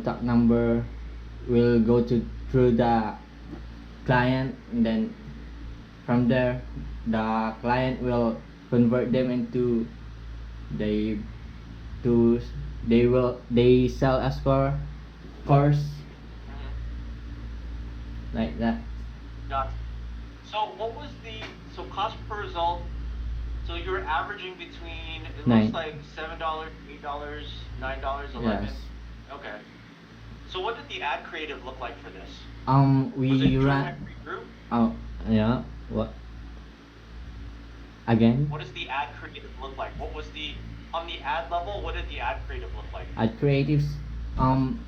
contact number will go to through the client, and then from there the client will convert them into they to they sell a course like that. Got it. So what was the cost per result? So you're averaging between, it looks Nine. like $7, $8, $9, 11. Yes. Okay. So what did the ad creative look like for this? We Was it Drew ran. Henry Group? Oh, yeah. What? Again? What does the ad creative look like? What was the, on the ad level, what did the ad creative look like? At creatives,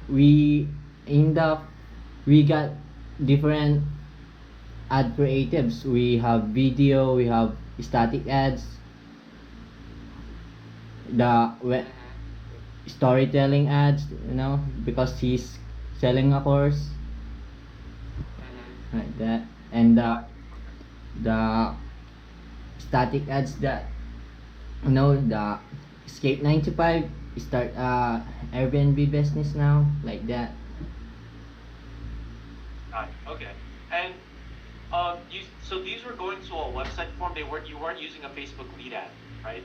we in the we got different ad creatives. We have video, we have static ads, the storytelling ads, because he's selling a course like that, and the static ads that the escape 9 to 5 start Airbnb business now, like that. Got it. Okay. And so these were going to a website form. You weren't using a Facebook lead ad, right?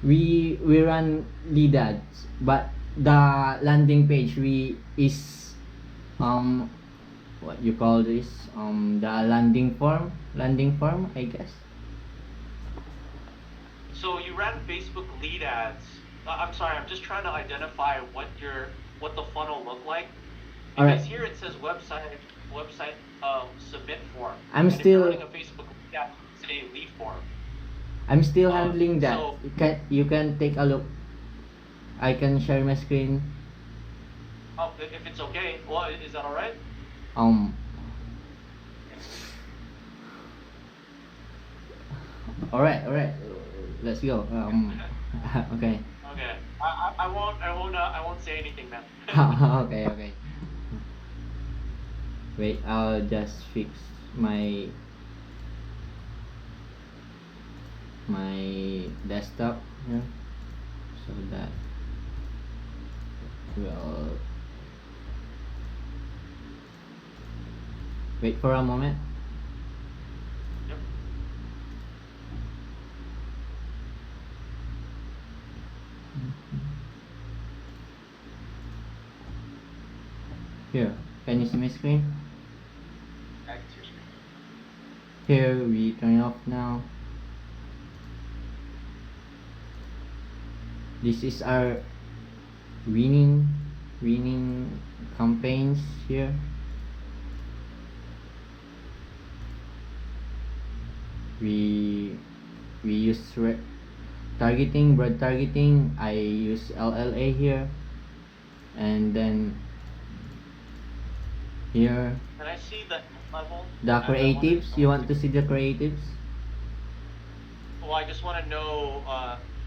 We run lead ads, but the landing page is what you call this, the landing form, I guess. So you ran Facebook lead ads. I'm sorry, I'm just trying to identify what the funnel looked like. All right. Because here it says website submit form. I'm and still- if you're running a Facebook lead ad, it's a lead form. I'm still handling that. so- You can take a look. I can share my screen. Oh, if it's okay, well, is that all right? All right. Let's go. Okay. Okay. I won't say anything, man. Okay. Wait, I'll just fix my desktop here, so that will wait for a moment. Yep. Here, can you see my screen? I can see your screen. Here, we turn it off now. This is our winning campaigns here. We use broad targeting. I use LLA here, and then here Can I see the level? the creatives. You want to see the creatives? Well, I just want to know.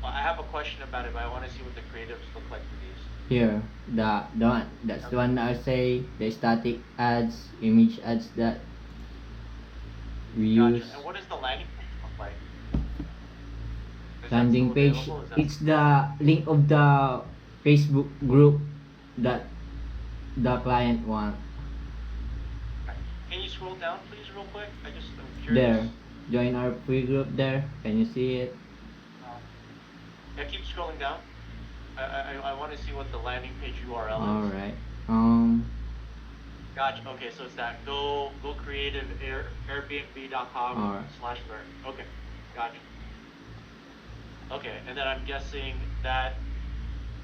I have a question about it, but I want to see what the creatives look like for these. Here, the one, that's the one I say, the static ads, image ads that we Gotcha. use. And what does the landing page look like? Is that Landing still page, available? Is that- it's the link of the Facebook group that the client want. Can you scroll down, please, real quick? I'm curious. There, join our free group there. Can you see it? Yeah, keep scrolling down. I want to see what the landing page URL is. All right. Gotcha. Okay, so it's that go creative airbnb.com Alright. /learn. Okay, gotcha. Okay, and then I'm guessing that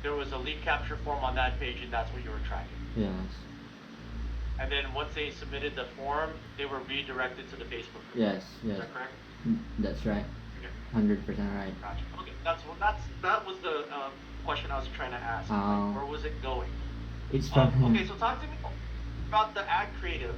there was a lead capture form on that page, and that's what you were tracking. Yes. And then once they submitted the form, they were redirected to the Facebook group. Yes. Is Yes. that correct? That's right. Okay, 100% right. gotcha. Okay, that was the question I was trying to ask. Oh. Like, where was it going? It's from Okay, so talk to me about the ad creative.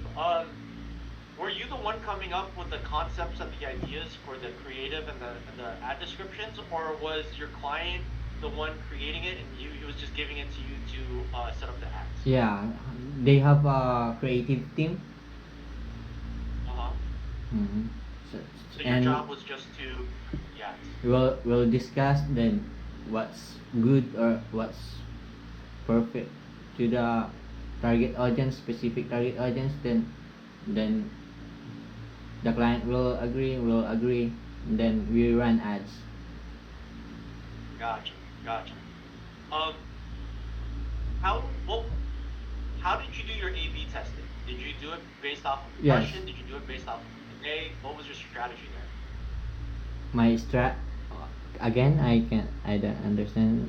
Were you the one coming up with the concepts and the ideas for the creative and the ad descriptions, or was your client the one creating it and he was just giving it to you to set up the ads? Yeah, they have a creative team. Uh-huh. Mm-hmm. So your job was just to, yeah. we'll discuss, then what's good or what's perfect to the target audience, specific target audience, then the client will agree, and then we run ads. Gotcha, gotcha. Um, how well, how did you do your A/B testing? Did you do it based off of Yes. impression? Did you do it based off of a? What was your strategy there? My strat again, I don't understand.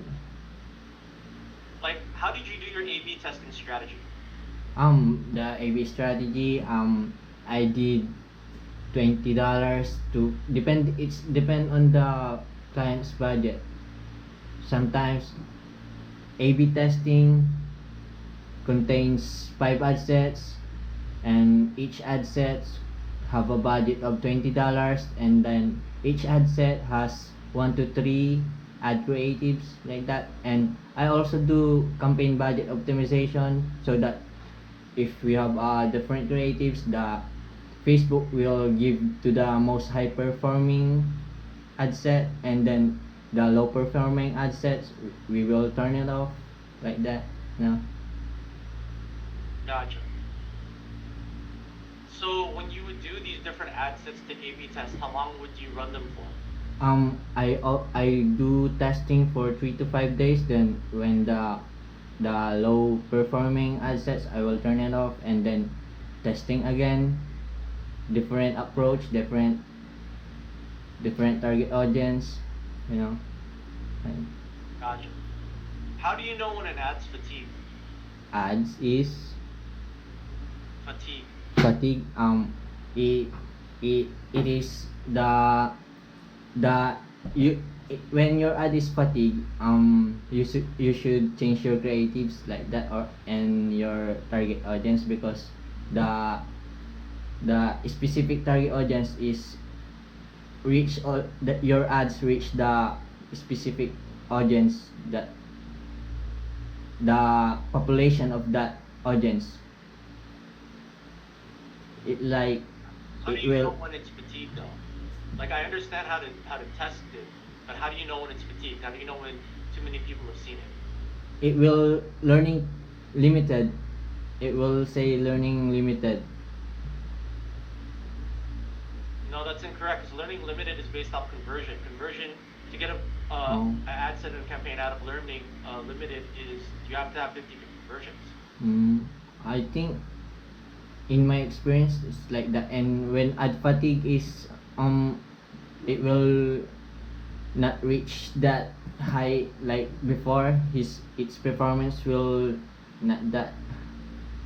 Like, how did you do your A/B testing strategy? The AB strategy, I did $20 to depend on the client's budget. Sometimes AB testing contains 5 ad sets, and each ad set have a budget of $20, and then each ad set has 1 to 3 ad creatives like that. And I also do campaign budget optimization, so that if we have different creatives, the Facebook will give to the most high performing ad set, and then the low performing ad sets we will turn it off like that. No. Gotcha. So when you would do these different ad sets to A/B test, how long would you run them for? I do testing for 3 to 5 days. Then when the low performing ad sets, I will turn it off, and then testing again, different approach, different target audience, you know. And Gotcha. How do you know when an ad's fatigued? ads is Fatigue. fatigue. It is the when your ad is fatigue, you should change your creatives like that, or and your target audience, because the specific target audience is reach, or that your ads reach the specific audience, that the population of that audience, it like How do it you know will when it's fatigued though? Like I understand how to test it, but how do you know when it's fatigued? How do you know when too many people have seen it? it will learning limited, it will say learning limited. No, that's incorrect. Because learning limited is based off conversion. Conversion to get Oh. an ad set and campaign out of learning limited is you have to have 50 conversions. I think in my experience it's like that. And when ad fatigue is, it will not reach that high like before, its performance will not that